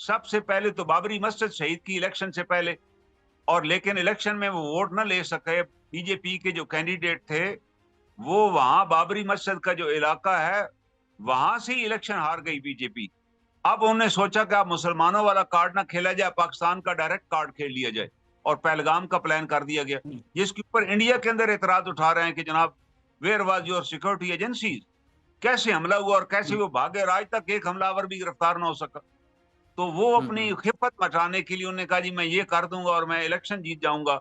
سب سے پہلے تو بابری مسجد شہید کی الیکشن سے پہلے، اور لیکن الیکشن میں وہ ووٹ نہ لے سکے، بی جے پی کے جو کینڈیڈیٹ تھے وہ وہاں بابری مسجد کا جو علاقہ ہے وہاں سے ہی الیکشن ہار گئی بی جے پی۔ اب انہوں نے سوچا کہ اب مسلمانوں والا کارڈ نہ کھیلا جائے، پاکستان کا ڈائریکٹ کارڈ کھیل لیا جائے، اور پہلگام کا پلان کر دیا گیا، جس کے اوپر انڈیا کے اندر اعتراض اٹھا رہے ہیں کہ جناب where was your security agencies, کیسے حملہ ہوا اور کیسے وہ بھاگے، اور آج تک ایک حملہ آور بھی گرفتار نہ ہو سکا۔ تو وہ اپنی خفت مچانے کے لیے انہوں نے کہا جی میں یہ کر دوں گا اور میں الیکشن جیت جاؤں گا۔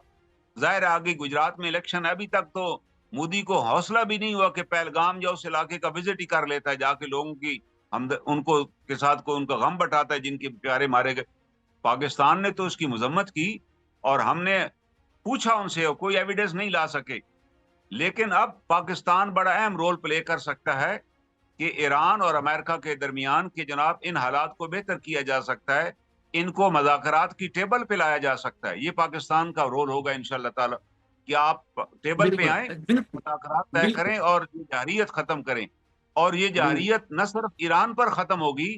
ظاہر ہے آگے گجرات میں الیکشن ہے، ابھی تک تو مودی کو حوصلہ بھی نہیں ہوا کہ پہلگام یا اس علاقے کا وزٹ ہی کر لیتا ہے، جا کے لوگوں کی ان کو کے ساتھ کو ان کا غم بٹاتا ہے جن کے پیارے مارے گئے۔ پاکستان نے تو اس کی مذمت کی اور ہم نے پوچھا ان سے، کوئی ایویڈنس نہیں لا سکے، لیکن اب پاکستان بڑا اہم رول پلے کر سکتا ہے کہ ایران اور امریکہ کے درمیان کہ جناب ان حالات کو بہتر کیا جا سکتا ہے، ان کو مذاکرات کی ٹیبل پہ لایا جا سکتا ہے۔ یہ پاکستان کا رول ہوگا انشاءاللہ تعالی کہ آپ ٹیبل پہ بالکل آئیں، بالکل مذاکرات طے بالکل کریں اور یہ جارحیت ختم کریں۔ اور یہ بالکل جارحیت نہ صرف ایران پر ختم ہوگی،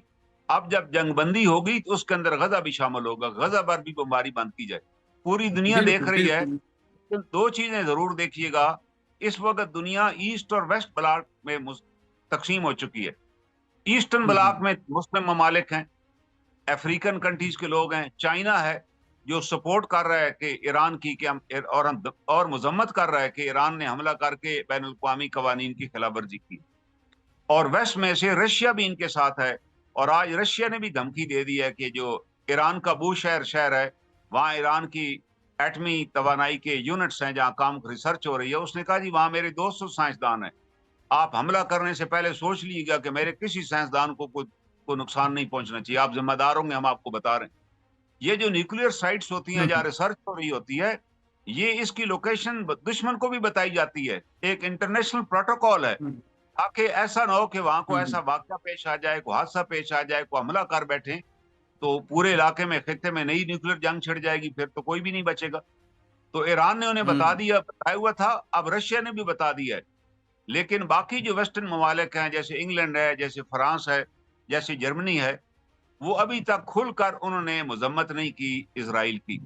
اب جب جنگ بندی ہوگی تو اس کے اندر غزہ بھی شامل ہوگا، غزہ پر بھی بمباری بند کی جائے۔ پوری دنیا دیکھ رہی ہے، بالکل لیکن دو چیزیں ضرور دیکھیے گا، اس وقت دنیا ایسٹ اور ویسٹ بلاک میں تقسیم ہو چکی ہے۔ ایسٹرن بلاک میں مسلم ممالک ہیں، افریقن کنٹریز کے لوگ ہیں، چائنا ہے جو سپورٹ کر رہا ہے کہ ایران کی کہ اور مذمت کر رہا ہے کہ ایران نے حملہ کر کے بین الاقوامی قوانین کی خلاف ورزی کی، اور ویسٹ میں سے رشیا بھی ان کے ساتھ ہے، اور آج رشیا نے بھی دھمکی دے دی ہے کہ جو ایران کا شہر ہے وہاں ایران کی ایٹمی توانائی کے یونٹس ہیں جہاں کام ریسرچ ہو رہی ہے، اس نے کہا جی وہاں میرے 200 سائنسدان ہیں، آپ حملہ کرنے سے پہلے سوچ لیجیے گا کہ میرے کسی سائنسدان کو نقصان نہیں پہنچنا چاہیے، آپ ذمہ دار ہوں گے، ہم آپ کو بتا رہے ہیں۔ یہ جو نیوکلیئر سائٹس ہوتی ہیں جہاں ریسرچ ہو رہی ہوتی ہے، یہ اس کی لوکیشن دشمن کو بھی بتائی جاتی ہے، ایک انٹرنیشنل پروٹوکول ہے، تاکہ ایسا نہ ہو کہ وہاں کو ایسا واقعہ پیش آ جائے، کوئی حادثہ پیش آ جائے، کوئی حملہ کر بیٹھے تو پورے علاقے میں خطے میں نئی نیوکلیئر جنگ چھڑ جائے گی، پھر تو کوئی بھی نہیں بچے گا۔ تو ایران نے انہیں بتا دیا، بتایا ہوا تھا، اب رشیا نے بھی بتا دیا ہے، لیکن باقی جو ویسٹرن ممالک ہیں جیسے انگلینڈ ہے، جیسے فرانس ہے، جیسے جرمنی ہے، وہ ابھی تک کھل کر انہوں نے مذمت نہیں کی اسرائیل کی۔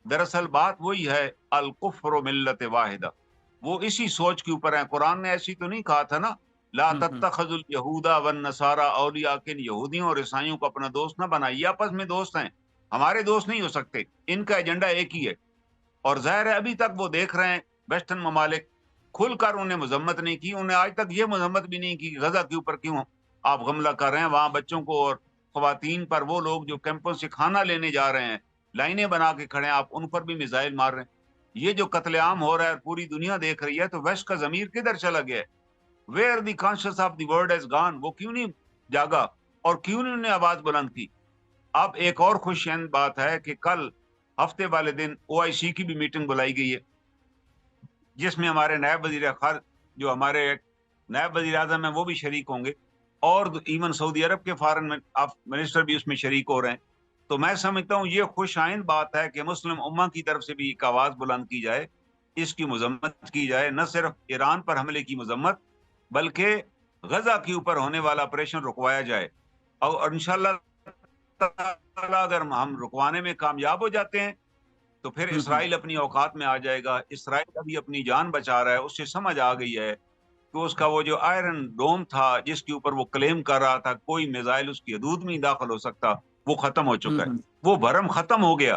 دراصل بات وہی ہے، الکفر ملت واحدہ، وہ اسی سوچ کے اوپر ہیں۔ قرآن نے ایسی تو نہیں کہا تھا نا، لا تتخذوا اليہود والنصارى اولیاء، کہ یہودیوں اور عیسائیوں کو اپنا دوست نہ بنائیے، آپس میں دوست ہیں، ہمارے دوست نہیں ہو سکتے، ان کا ایجنڈا ایک ہی ہے۔ اور ظاہر ہے ابھی تک وہ دیکھ رہے ہیں ویسٹرن ممالک کھل کر انہیں مذمت نہیں کی، انہیں آج تک یہ مذمت بھی نہیں کی کہ غزہ کے اوپر کیوں آپ حملہ کر رہے ہیں، وہاں بچوں کو اور خواتین پر، وہ لوگ جو کیمپوں سے کھانا لینے جا رہے ہیں لائنیں بنا کے کھڑے ہیں، آپ ان پر بھی میزائل مار رہے ہیں۔ یہ جو قتل عام ہو رہا ہے پوری دنیا دیکھ رہی ہے، تو ویسٹ کا ضمیر کدھر چلا گیا ہے؟ Where the conscious of the world has گان، وہ کیوں نہیں جاگا اور کیوں نہیں انہیں آواز بلند کی؟ اب ایک اور خوشیان بات ہے کہ کل ہفتے والے دن OIC کی بھی میٹنگ بلائی گئی ہے، جس میں ہمارے نائب وزیر خارجہ، جو ہمارے نائب وزیر اعظم ہیں وہ بھی شریک ہوں گے، اور ایون سعودی عرب کے فارن منسٹر بھی اس میں شریک ہو رہے ہیں۔ تو میں سمجھتا ہوں یہ خوش آئند بات ہے کہ مسلم امہ کی طرف سے بھی ایک آواز بلند کی جائے، اس کی مذمت کی جائے، نہ صرف ایران پر حملے کی مذمت بلکہ غزہ کے اوپر ہونے والا آپریشن رکوایا جائے، اور انشاءاللہ تعالیٰ اگر ہم رکوانے میں کامیاب ہو جاتے ہیں تو پھر اسرائیل اپنی اوقات میں آ جائے گا۔ اسرائیل ابھی اپنی جان بچا رہا ہے، اس سے سمجھ آ گئی ہے کہ اس کا وہ جو آئرن ڈوم تھا جس کے اوپر وہ کلیم کر رہا تھا کوئی میزائل اس کی حدود میں داخل ہو سکتا، وہ ختم ہو چکا ہے، وہ بھرم ختم ہو گیا۔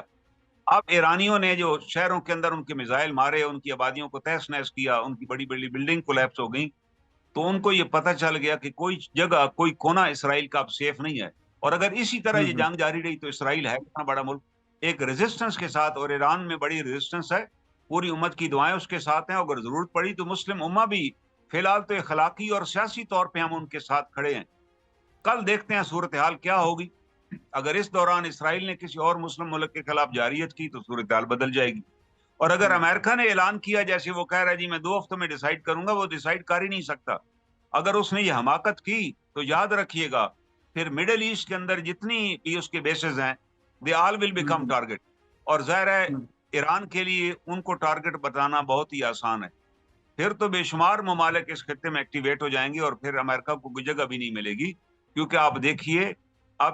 اب ایرانیوں نے جو شہروں کے اندر ان کے میزائل مارے، ان کی آبادیوں کو تہس نہس کیا، ان کی بڑی بڑی بلڈنگ کولیپس ہو گئی، تو ان کو یہ پتہ چل گیا کہ کوئی جگہ، کوئی کونا اسرائیل کا اب سیف نہیں ہے۔ اور اگر اسی طرح یہ جنگ جاری رہی تو اسرائیل ہے اتنا بڑا ملک ایک ریزسٹنس کے ساتھ، اور ایران میں بڑی ریزسٹنس ہے، پوری امت کی دعائیں اس کے ساتھ ہیں، اگر ضرورت پڑی تو مسلم امہ بھی، فی الحال تو اخلاقی اور سیاسی طور پہ ہم ان کے ساتھ کھڑے ہیں۔ کل دیکھتے ہیں صورتحال کیا ہوگی، اگر اس دوران اسرائیل نے کسی اور مسلم ملک کے خلاف جارحیت کی تو صورتحال بدل جائے گی، اور اگر امریکہ نے اعلان کیا جیسے وہ کہہ رہا ہے جی میں 2 ہفتوں میں ڈیسائیڈ کروں گا، وہ ڈیسائیڈ کر ہی نہیں سکتا۔ اگر اس نے یہ حماقت کی تو یاد رکھیے گا پھر مڈل ایسٹ کے اندر جتنی بھی اس کے بیسز ہیں دے آل ول بیکم ٹارگٹ، اور ظاہر ہے ایران کے لیے ان کو ٹارگٹ بتانا بہت ہی آسان ہے، پھر تو بے شمار ممالک اس خطے میں ایکٹیویٹ ہو جائیں گے اور پھر امریکہ کو کوئی جگہ بھی نہیں ملے گی، کیونکہ آپ دیکھیے اب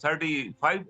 35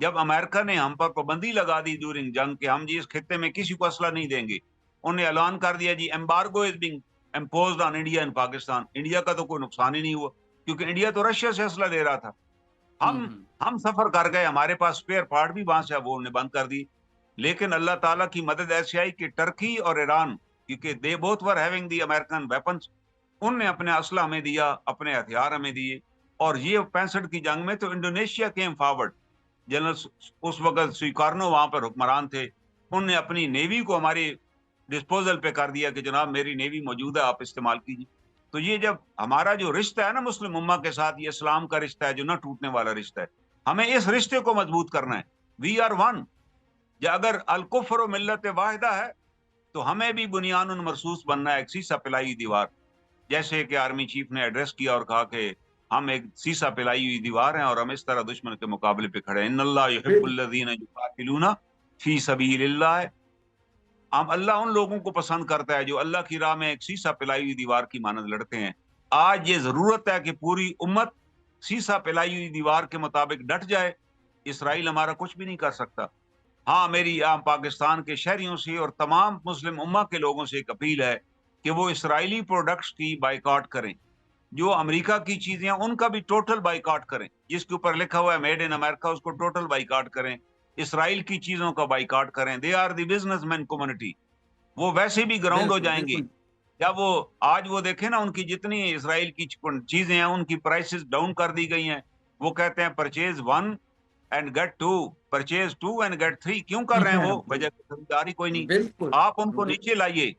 جب امریکہ نے ہم پر پابندی لگا دی ڈیورنگ جنگ کہ ہم جی اس خطے میں کسی کو اسلحہ نہیں دیں گے، انہوں نے اعلان کر دیا جی embargo is being imposed on India and Pakistan, India کا تو کوئی نقصان ہی نہیں ہوا کیونکہ انڈیا تو رشیا سے اسلحہ دے رہا تھا۔ ہم سفر کر گئے، ہمارے پاس اسپیئر پارٹ بھی وہاں سے وہ انہوں نے بند کر دی، لیکن اللہ تعالیٰ کی مدد ایسی آئی کہ ٹرکی اور ایران، کیونکہ they both were having the American weapons, ان نے اپنے اسلحہ ہمیں دیا، اپنے ہتھیار ہمیں دیے، اور یہ 65 کی جنگ میں تو انڈونیشیا کیم فارورڈ، جنرل اس وقت سویکارنو وہاں پر حکمران تھے، انہوں نے اپنی نیوی کو ہماری ڈسپوزل پہ کر دیا کہ جناب میری نیوی موجود ہے، آپ استعمال کیجیے۔ تو یہ جب ہمارا جو رشتہ ہے نا مسلم امہ کے ساتھ، یہ اسلام کا رشتہ ہے جو نہ ٹوٹنے والا رشتہ ہے، ہمیں اس رشتے کو مضبوط کرنا ہے۔ وی آر ون، یا اگر الکفر و ملت واحدہ ہے تو ہمیں بھی بنیان مرصوص بننا ہے، ایک سیسا پلائی دیوار، جیسے کہ آرمی چیف نے ایڈریس کیا اور کہا کہ ہم ایک سیسا پلائی ہوئی دیوار ہیں اور ہم اس طرح دشمن کے مقابلے پہ کھڑے ہیں۔ ان اللہ یحب الذین یقاتلون فی سبیل اللہ، ہم اللہ ان لوگوں کو پسند کرتا ہے جو اللہ کی راہ میں ایک سیسا پلائی ہوئی دیوار کی مانند لڑتے ہیں۔ آج یہ ضرورت ہے کہ پوری امت سیسا پلائی ہوئی دیوار کے مطابق ڈٹ جائے، اسرائیل ہمارا کچھ بھی نہیں کر سکتا۔ ہاں، میری عام پاکستان کے شہریوں سے اور تمام مسلم امہ کے لوگوں سے ایک اپیل ہے کہ وہ اسرائیلی پروڈکٹس کی بائیکاٹ کریں، جو امریکہ کی چیزیں ہیں ان کا بھی ٹوٹل بائیکاٹ کریں، جس کے اوپر لکھا ہوا ہے میڈ ان امریکہ اس کو ٹوٹل بائیکاٹ کریں، اسرائیل کی چیزوں کا بائیکاٹ کریں۔ They are the businessman community, وہ ویسے بھی گراؤنڈ ہو بالکل جائیں گے۔ بالکل یا وہ آج وہ دیکھیں نا، ان کی جتنی اسرائیل کی چیزیں ہیں ان کی پرائسز ڈاؤن کر دی گئی ہیں، وہ کہتے ہیں purchase 1 and get 2، purchase 2 and get 3، کیوں کر رہے ہیں وہ؟ وجہ خریداری کوئی نہیں۔ بالکل آپ ان کو نیچے لائیے،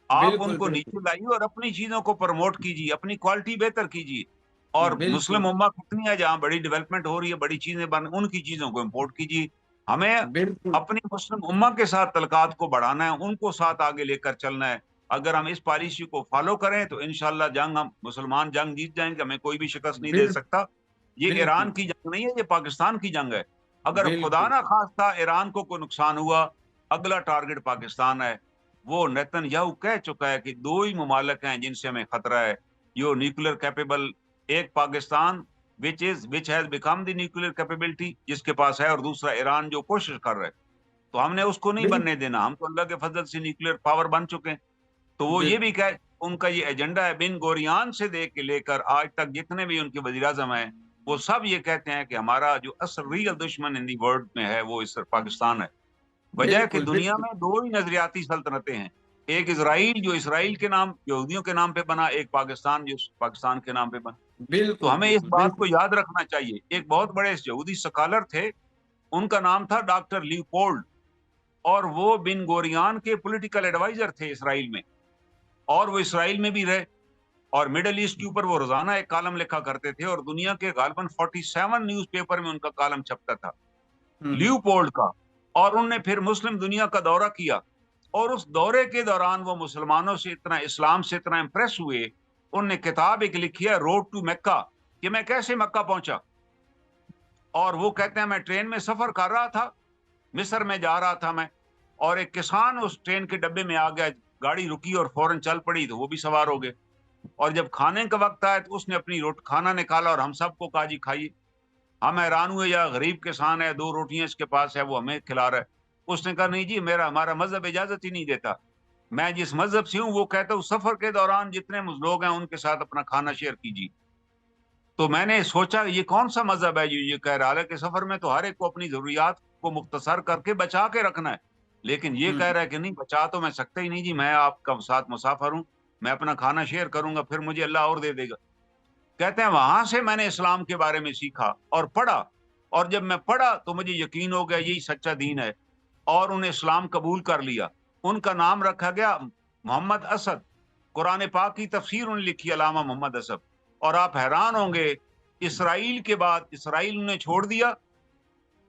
آپ ان بالکل کو بالکل نیچے لائیے اور اپنی چیزوں کو پروموٹ کیجیے، اپنی کوالٹی بہتر کیجیے۔ اور مسلم بالکل امہ کتنی ہے جہاں بڑی ڈیولپمنٹ ہو رہی ہے، بڑی چیزیں بن، ان کی چیزوں کو امپورٹ کیجیے۔ ہمیں بالکل اپنی مسلم امہ کے ساتھ تعلقات کو بڑھانا ہے، ان کو ساتھ آگے لے کر چلنا ہے۔ اگر ہم اس پالیسی کو فالو کریں تو انشاءاللہ جنگ، ہم مسلمان جنگ جیت جائیں گے، ہمیں کوئی بھی شکست نہیں دے بال- سکتا۔ یہ بالکل ایران کی جنگ نہیں ہے، یہ پاکستان کی جنگ ہے۔ اگر خدا بالکل نہ خواستہ ایران کو کوئی نقصان ہوا، اگلا ٹارگٹ پاکستان ہے۔ وہ نیتن یاہو کہہ چکا ہے کہ 2 ہی ممالک ہیں جن سے ہمیں خطرہ ہے، جو نیوکلیر کیپیبل، ایک Pakistan which has become the nuclear capability جس کے پاس ہے، اور دوسرا ایران جو کوشش کر رہا ہے۔ تو ہم نے اس کو نہیں بال- بننے دینا، ہم تو اللہ کے فضل سے نیوکلیر پاور بن چکے ہیں۔ تو وہ یہ بالکل بھی کہ ان کا یہ ایجنڈا ہے، بن گوریان سے لے کر آج تک جتنے بھی ان کے وزیر اعظم ہیں، وہ سب یہ کہتے ہیں کہ ہمارا جو اصل ریئل دشمن ان دی ورلڈ میں ہے وہ اس پاکستان ہے۔ وجہ ہے کہ بالکل دنیا میں 2 ہی نظریاتی سلطنتیں ہیں، ایک اسرائیل جو اسرائیل کے نام، یہودیوں کے نام پہ بنا، ایک پاکستان جو پاکستان کے نام پہ بنا۔ تو بالکل ہمیں اس بالکل بات بالکل کو یاد رکھنا چاہیے۔ ایک بہت بڑے یہودی سکالر تھے، ان کا نام تھا ڈاکٹر لیوپولڈ، اور وہ بن گوریان کے پولیٹیکل ایڈوائزر تھے اسرائیل میں، اور وہ اسرائیل میں بھی رہے، اور مڈل ایسٹ کے اوپر وہ روزانہ ایک کالم لکھا کرتے تھے، اور دنیا کے غالباً 47 نیوز پیپر میں ان کا کالم چھپتا تھا لیوپولڈ کا۔ اور انہوں نے پھر مسلم دنیا کا دورہ کیا، اور اس دورے کے دوران وہ مسلمانوں سے اتنا، اسلام سے اتنا امپریس ہوئے، انہوں نے کتاب ایک لکھی ہے روڈ ٹو مکہ، کہ میں کیسے مکہ پہنچا۔ اور وہ کہتے ہیں میں ٹرین میں سفر کر رہا تھا، مصر میں جا رہا تھا میں، اور ایک کسان اس ٹرین کے ڈبے میں آ گیا، گاڑی رکی اور فوراً چل پڑی، تو وہ بھی سوار ہو گئے، اور جب کھانے کا وقت آیا تو اس نے اپنی کھانا نکالا اور ہم سب کو کہا جی کھائیے۔ ہم حیران ہوئے، یا غریب کسان ہے، 2 روٹیاں اس کے پاس ہے، وہ ہمیں کھلا رہا ہے۔ اس نے کہا نہیں جی، ہمارا مذہب اجازت ہی نہیں دیتا، میں جس مذہب سے ہوں وہ کہتا ہوں سفر کے دوران جتنے لوگ ہیں ان کے ساتھ اپنا کھانا شیئر کیجیے۔ تو میں نے سوچا یہ کون سا مذہب ہے جو یہ کہہ رہا ہے کہ سفر میں تو ہر ایک کو اپنی ضروریات کو مختصر کر کے بچا کے رکھنا ہے، لیکن یہ کہہ رہا ہے کہ نہیں، بچا تو میں سکتا ہی نہیں جی، میں آپ کا ساتھ مسافر ہوں، میں اپنا کھانا شیئر کروں گا، پھر مجھے اللہ اور دے دے گا۔ کہتے ہیں وہاں سے میں نے اسلام کے بارے میں سیکھا اور پڑھا، اور جب میں پڑھا تو مجھے یقین ہو گیا یہی سچا دین ہے، اور انہیں اسلام قبول کر لیا۔ ان کا نام رکھا گیا محمد اسد، قرآن پاک کی تفسیر انہوں نے لکھی، علامہ محمد اسد۔ اور آپ حیران ہوں گے، اسرائیل کے بعد اسرائیل انہیں چھوڑ دیا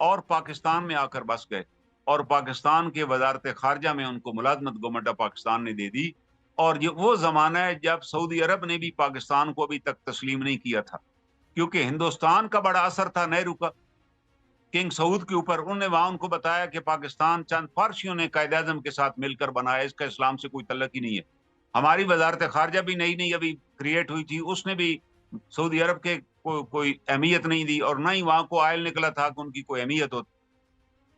اور پاکستان میں آ کر بس گئے، اور پاکستان کے وزارت خارجہ میں ان کو ملازمت گورنمنٹ آف پاکستان نے دے دی۔ اور یہ وہ زمانہ ہے جب سعودی عرب نے بھی پاکستان کو ابھی تک تسلیم نہیں کیا تھا، کیونکہ ہندوستان کا بڑا اثر تھا نہرو کا، کنگ سعود کے اوپر۔ انہوں نے وہاں ان کو بتایا کہ پاکستان چند فارسیوں نے قائد اعظم کے ساتھ مل کر بنایا، اس کا اسلام سے کوئی تعلق ہی نہیں ہے۔ ہماری وزارت خارجہ بھی نئی ابھی کریٹ ہوئی تھی، اس نے بھی سعودی عرب کے کوئی اہمیت نہیں دی اور نہ ہی وہاں کو آئل نکلا تھا کہ ان کی کوئی اہمیت ہوتی.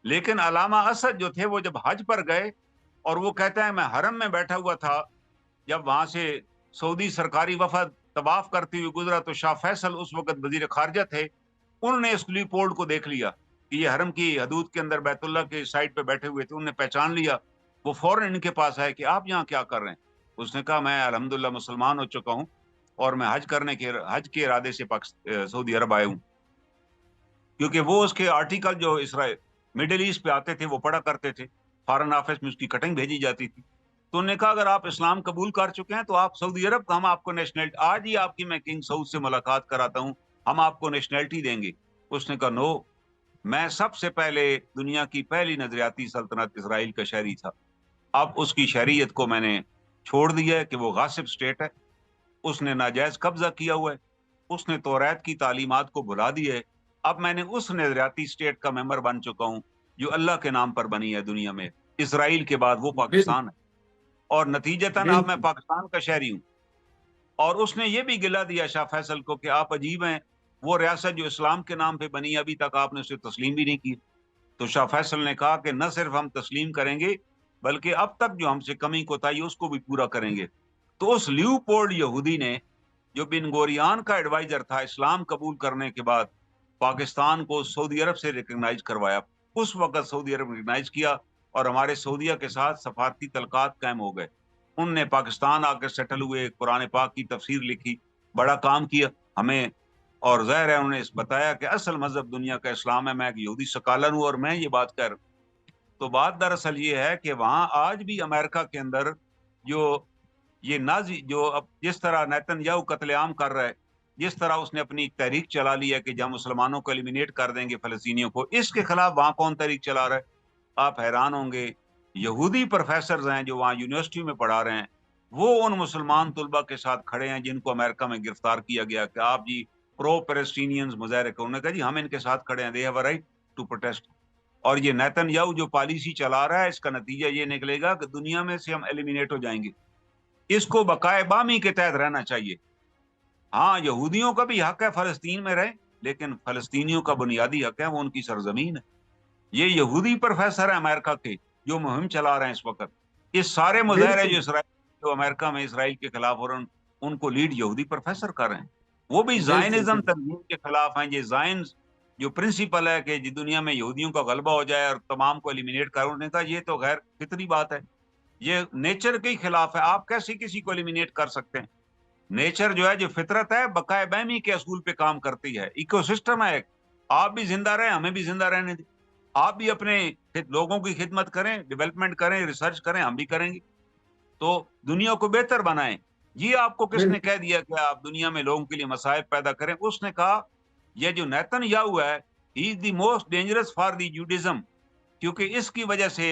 لیکن علامہ اسد جو تھے وہ جب حج پر گئے اور وہ کہتا ہے میں حرم میں بیٹھا ہوا تھا جب وہاں سے سعودی سرکاری وفد طواف کرتے ہوئے گزرا تو شاہ فیصل اس وقت وزیر خارجہ تھے. انہوں نے اس لیوپولڈ کو دیکھ لیا کہ یہ حرم کی حدود کے اندر بیت اللہ کے سائڈ پہ بیٹھے ہوئے تھے. انہوں نے پہچان لیا. وہ فوراً ان کے پاس آئے کہ آپ یہاں کیا کر رہے ہیں. اس نے کہا میں الحمدللہ مسلمان ہو چکا ہوں اور میں حج کے ارادے سے سعودی عرب آیا ہوں. کیونکہ وہ اس کے آرٹیکل جو اسرائیل مڈل ایسٹ پہ آتے تھے وہ پڑھا کرتے تھے, فارن آفس میں اس کی کٹنگ بھیجی جاتی تھی. تو انہوں نے کہا اگر آپ اسلام قبول کر چکے ہیں تو آپ سعودی عرب کا ہم آپ کو نیشنلٹی, آج ہی آپ کی میں کنگ سعود سے ملاقات کراتا ہوں, ہم آپ کو نیشنلٹی دیں گے. اس نے کہا نو, میں سب سے پہلے دنیا کی پہلی نظریاتی سلطنت اسرائیل کا شہری تھا. اب اس کی شہریت کو میں نے چھوڑ دیا ہے کہ وہ غاصب سٹیٹ ہے, اس نے ناجائز قبضہ کیا ہوا ہے, اس نے توریت کی تعلیمات کو بھلا دی ہے. اب میں نے اس نظریاتی سٹیٹ کا ممبر بن چکا ہوں جو اللہ کے نام پر بنی ہے دنیا میں. اسرائیل کے بعد وہ پاکستان ہے اور نتیجتاً اب میں بالکل پاکستان کا شہری ہوں. اور اس نے یہ بھی گلہ دیا شاہ فیصل کو کہ آپ عجیب ہیں, وہ ریاست جو اسلام کے نام پہ بنی ابھی تک آپ نے اسے تسلیم بھی نہیں کی. تو شاہ فیصل نے کہا کہ نہ صرف ہم تسلیم کریں گے بلکہ اب تک جو ہم سے کمی کوتاہی اس کو بھی پورا کریں گے. تو اس لیوپولڈ یہودی نے جو بن گوریان کا ایڈوائزر تھا اسلام قبول کرنے کے بعد پاکستان کو سعودی عرب سے ریکگنائز کروایا. اس وقت سعودی عرب ریکگنائز کیا اور ہمارے سعودیہ کے ساتھ سفارتی تعلقات قائم ہو گئے. ان نے پاکستان آ کر سیٹل ہوئے, قرآن پاک کی تفسیر لکھی, بڑا کام کیا ہمیں. اور ظاہر ہے انہوں نے بتایا کہ اصل مذہب دنیا کا اسلام ہے. میں ایک یہودی سکالر ہوں اور میں یہ بات کر. تو بات دراصل یہ ہے کہ وہاں آج بھی امریکہ کے اندر جو یہ نازی جو اب جس طرح نیتن یاہو قتل عام کر رہا ہے, جس طرح اس نے اپنی تحریک چلا لی ہے کہ جب مسلمانوں کو ایلیمینیٹ کر دیں گے فلسطینیوں کو, اس کے خلاف وہاں کون تحریک چلا رہا ہے؟ آپ حیران ہوں گے, یہودی پروفیسرز ہیں جو وہاں یونیورسٹی میں پڑھا رہے ہیں, وہ ان مسلمان طلبہ کے ساتھ کھڑے ہیں جن کو امریکہ میں گرفتار کیا گیا کہ آپ جی پرو پیلسٹینینز مظاہرے کرو. انہوں نے کہا جی ہم ان کے ساتھ کھڑے ہیں, they have a right to protest. اور یہ نیتن یاہو جو پالیسی چلا رہا ہے اس کا نتیجہ یہ نکلے گا کہ دنیا میں سے ہم ایلیمینیٹ ہو جائیں گے. اس کو بقائے بامی کے تحت رہنا چاہیے. ہاں یہودیوں کا بھی حق ہے فلسطین میں رہیں, لیکن فلسطینیوں کا بنیادی حق ہے وہ ان کی سرزمین ہے. یہ یہودی پروفیسر ہیں امریکہ کے جو مہم چلا رہے ہیں اس وقت. اس سارے مظاہرے بالکل جو امریکہ میں اسرائیل کے خلاف ہو رہے ہیں ان کو لیڈ یہودی پروفیسر کر رہے ہیں. وہ بھی بالکل زائنزم بالکل تنظیم کے خلاف ہیں. یہ زائنز جو پرنسپل ہے کہ دنیا میں یہودیوں کا غلبہ ہو جائے اور تمام کو ایلیمینیٹ کرنے کا, یہ تو غیر فطری بات ہے, یہ نیچر کے خلاف ہے. آپ کیسے کسی کو ایلیمینیٹ کر سکتے ہیں؟ نیچر جو ہے جو فطرت ہے بقائے بامی کے اصول پہ کام کرتی ہے, ایکو سسٹم ہے ایک. آپ بھی زندہ رہیں, ہمیں بھی زندہ رہنے دیں. آپ بھی اپنے لوگوں کی خدمت کریں, ڈیولپمنٹ کریں, ریسرچ کریں, ہم بھی کریں گے. تو دنیا کو بہتر بنائیں. یہ آپ کو کس نے بالکل کہہ دیا کہ آپ دنیا میں لوگوں کے لیے مسائل پیدا کریں؟ اس نے کہا یہ جو نیتن یاہو ہے ہی is the most dangerous for the Judaism, کیونکہ اس کی وجہ سے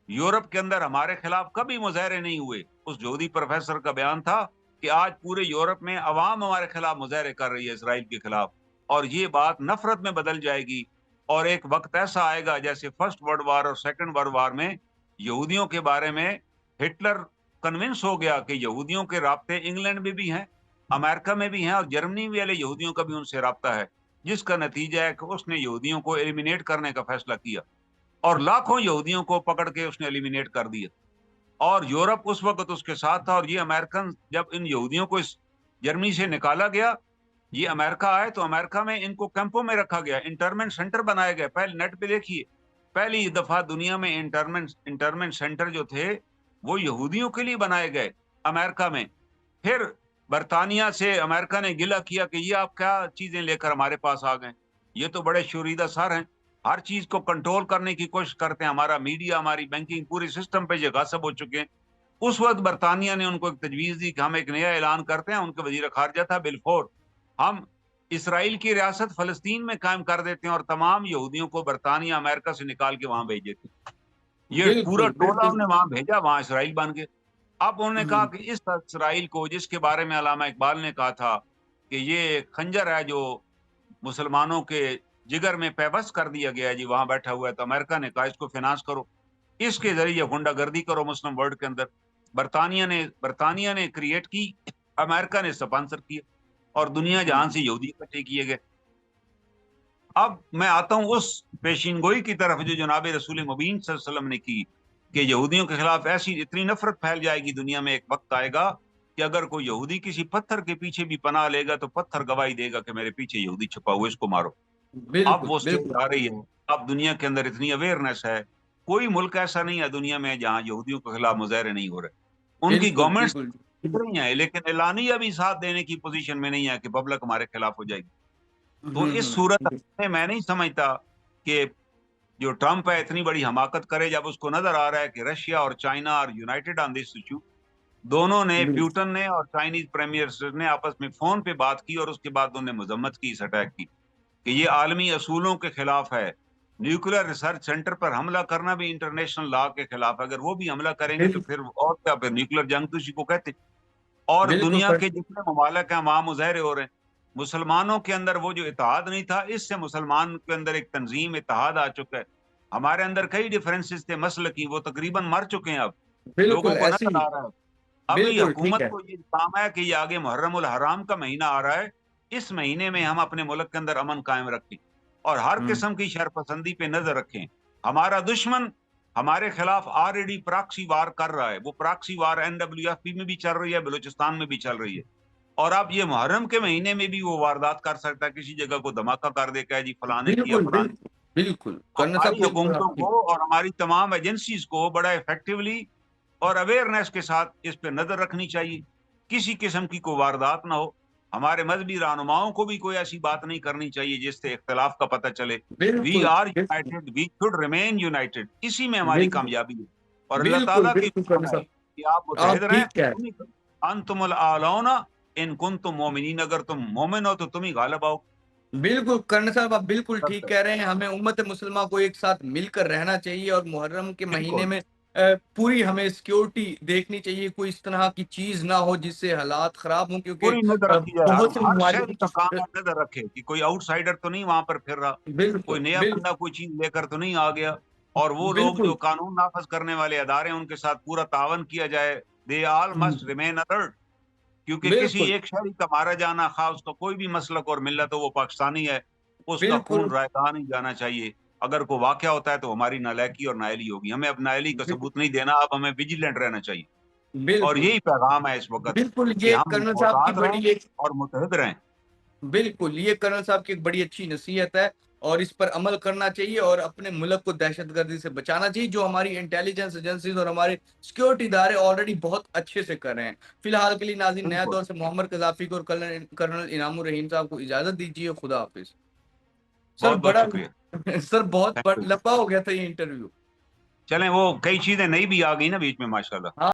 یورپ کے اندر ہمارے خلاف کبھی مظاہرے نہیں ہوئے. اس یہودی پروفیسر کا بیان تھا کہ آج پورے یورپ میں عوام ہمارے خلاف مظاہرے کر رہی ہے اسرائیل کے خلاف, اور یہ بات نفرت میں بدل جائے گی. اور ایک وقت ایسا آئے گا جیسے فرسٹ ورلڈ وار اور سیکنڈ ورلڈ وار میں یہودیوں کے بارے میں ہٹلر کنونس ہو گیا کہ یہودیوں کے رابطے انگلینڈ میں بھی ہیں, امریکہ میں بھی ہیں, اور جرمنی والے یہودیوں کا بھی ان سے رابطہ ہے, جس کا نتیجہ ہے کہ اس نے یہودیوں کو ایلیمینیٹ کرنے کا فیصلہ کیا اور لاکھوں یہودیوں کو پکڑ کے اس نے ایلیمینیٹ کر دیا. اور یورپ اس وقت اس کے ساتھ تھا. اور یہ امریکن جب ان یہودیوں کو اس جرمنی سے نکالا گیا, یہ امریکہ آئے تو امریکہ میں ان کو کیمپوں میں رکھا گیا, انٹرمنٹ سینٹر بنائے گئے. پہلے نیٹ پہ دیکھیے, پہلی دفعہ دنیا میں انٹرمنٹ سینٹر جو تھے وہ یہودیوں کے لیے بنائے گئے امریکہ میں. پھر برطانیہ سے امریکہ نے گلہ کیا کہ یہ آپ کیا چیزیں لے کر ہمارے پاس آ گئے, یہ تو بڑے شوریدہ سر ہیں, ہر چیز کو کنٹرول کرنے کی کوشش کرتے ہیں, ہمارا میڈیا, ہماری بینکنگ, پوری سسٹم پہ یہ غاصب ہو چکے ہیں. اس وقت برطانیہ نے ان کو ایک تجویز دی کہ ہم ایک نیا اعلان کرتے ہیں. ان کے وزیر خارجہ تھا بلفور, ہم اسرائیل کی ریاست فلسطین میں قائم کر دیتے ہیں اور تمام یہودیوں کو برطانیہ امریکہ سے نکال کے وہاں بھیج دیتے ہیں. یہ پورا بالکل ٹولہ بالکل انہوں نے وہاں بھیجا, وہاں اسرائیل بن گئے. اب انہوں نے کہا ہوں، کہ اس اسرائیل کو, جس کے بارے میں علامہ اقبال نے کہا تھا کہ یہ خنجر ہے جو مسلمانوں کے جگر میں پیوست کر دیا گیا ہے, جی وہاں بیٹھا ہوا ہے, تو امریکہ نے کہا اس کو فنانس کرو, اس کے ذریعے غنڈہ گردی کرو مسلم ورلڈ کے اندر. برطانیہ نے کریٹ کی, امریکہ نے سپانسر کیا. اور دنیا جہان سے یہودی اکٹھے کیے گئے. اب میں آتا ہوں اس پیشین گوئی کی طرف جو جناب رسول مبین صلی اللہ علیہ وسلم نے کی کہ یہودیوں کے خلاف ایسی اتنی نفرت پھیل جائے گی دنیا میں، ایک وقت آئے گا کہ اگر کوئی یہودی کسی پتھر کے پیچھے بھی پناہ لے گا تو پتھر گواہی دے گا کہ میرے پیچھے یہودی چھپا ہوا، اس کو مارو. اب بالکل وہ سٹیج بالکل آ رہی ہے، اب دنیا کے اندر اتنی اویئرنیس ہے. کوئی ملک ایسا نہیں ہے دنیا میں جہاں یہودیوں کے خلاف مظاہرے نہیں ہو رہے. ان کی بالکل گورنمنٹس بالکل نہیں ہے لیکن اعلانیہ بھی ساتھ دینے کی پوزیشن میں نہیں ہے کہ پبلک ہمارے خلاف ہو جائے گی. تو اس صورت میں نہیں سمجھتا کہ جو ٹرمپ ہے اتنی بڑی حماقت کرے جب اس کو نظر آ رہا ہے کہ رشیا اور چائنا اور یونائٹڈ آن دس ایشو. دونوں نے، پیوٹن نے اور چائنیز پریمیئر نے آپس میں فون پہ بات کی اور اس کے بعد انہوں نے مذمت کی اس اٹیک کی کہ یہ عالمی اصولوں کے خلاف ہے. نیوکلیر ریسرچ سینٹر پر حملہ کرنا بھی انٹرنیشنل لا کے خلاف ہے. اگر وہ بھی حملہ کریں گے تو پھر اور کیا، پھر نیوکلیر جنگ تو اسی کو کہتے. اور بالکل دنیا کے جتنے ممالک ہیں وہاں مظاہرے ہو رہے ہیں. مسلمانوں کے اندر وہ جو اتحاد نہیں تھا، اس سے مسلمان کے اندر ایک تنظیم اتحاد آ چکا ہے. ہمارے اندر کئی ڈیفرنسز تھے مسلکی، وہ تقریباً مر چکے ہیں. اب لوگوں بالکل کو ایسے نظر ہی آ رہا ہے. ابھی بالکل ٹھیک حکومت ہے کو یہ کام ہے کہ یہ آگے محرم الحرام کا مہینہ آ رہا ہے، اس مہینے میں ہم اپنے ملک کے اندر امن قائم رکھیں اور ہر قسم کی شر پسندی پہ نظر رکھیں. ہمارا دشمن ہمارے خلاف آلریڈی پراکسی وار کر رہا ہے. وہ پراکسی وار NWFP میں بھی چل رہی ہے، بلوچستان میں بھی چل رہی ہے. اور اب یہ محرم کے مہینے میں بھی وہ واردات کر سکتا ہے، کسی جگہ کو دھماکہ کر دے کہ جی فلانے کیا بالکل فلانے. بالکل بالکل کرنا صاحب ہماری بالکل حکومتوں آپ کی کو اور ہماری تمام ایجنسیز کو بڑا افیکٹولی اور اویئرنیس کے ساتھ اس پہ نظر رکھنی چاہیے. کسی قسم کی کوئی واردات نہ ہو. ہمارے مذہبی رہنماؤں کو بھی کوئی ایسی بات نہیں کرنی چاہیے جس سے اختلاف کا پتہ چلے. وی بالکل آر بالکل united, we should remain united. اسی میں ہماری بالکل کامیابی ہے. اور اللہ بالکل تعالیٰ کی بالکل کرنا دعا ہے صاحب کہ آپ متحد آپ رہیں. ٹھیک ہے انتم الاعلون ان کنتم مومنین، اگر تم مومن ہو تو تم ہی غالب آؤ. بالکل کرنا صاحب آپ بالکل ٹھیک کہہ رہے ہیں. ہمیں امت مسلمہ کو ایک ساتھ مل کر رہنا چاہیے اور محرم کے مہینے بالکل میں پوری ہمیں سیکیورٹی دیکھنی چاہیے. کوئی اس طرح کی چیز نہ ہو جس سے حالات خراب ہوں، کیونکہ پوری نظر رکھی جائے. بہت سے ہر ممالک شہری کا کام ہے نظر رکھے کہ کوئی آؤٹ سائڈر تو نہیں وہاں پر پھر رہا، بالکل کوئی نیا بالکل بندہ کوئی چیز لے کر تو نہیں آ گیا. اور وہ لوگ بالکل جو قانون نافذ کرنے والے ادارے ہیں ان کے ساتھ پورا تعاون کیا جائے. دے آل مسٹ ریمین الرٹ. کیونکہ کسی بالکل ایک شہری کا مارا جانا، خواہ اس کا کوئی بھی مسلک اور ملت ہو، وہ پاکستانی ہے، اس کا بالکل خون رائگاں نہیں جانا چاہیے. اگر کوئی واقعہ ہوتا ہے تو ہماری نالائکی اور نااہلی ہوگی. ہمیں اب نااہلی کا ثبوت نہیں دینا، اب ہمیں ویجیلنٹ رہنا چاہیے. اور بالکل یہی پیغام ہے اس وقت بالکل کہ یہ ہم کرنل صاحب کی محتاط رہیں بڑی ایک اور متحد رہیں. بالکل یہ کرنل صاحب کی ایک بڑی اچھی نصیحت ہے اور اس پر عمل کرنا چاہیے اور اپنے ملک کو دہشت گردی سے بچانا چاہیے، جو ہماری انٹیلیجنس ایجنسیز اور ہمارے سیکیورٹی ادارے آلریڈی بہت اچھے سے کر رہے ہیں. فی الحال کے لیے ناظرین، نیا بالکل، دور سے محمد قذافی کو اور کرنل انعام الرحیم صاحب کو اجازت دیجیے. خدا حافظ. سر بہت بہت بڑا شکریہ. سر بہت تھینک یو. لمبا ہو گیا تھا یہ انٹرویو. چلیں وہ کئی چیزیں نئی بھی آ گئی نا بیچ میں، ماشاء اللہ.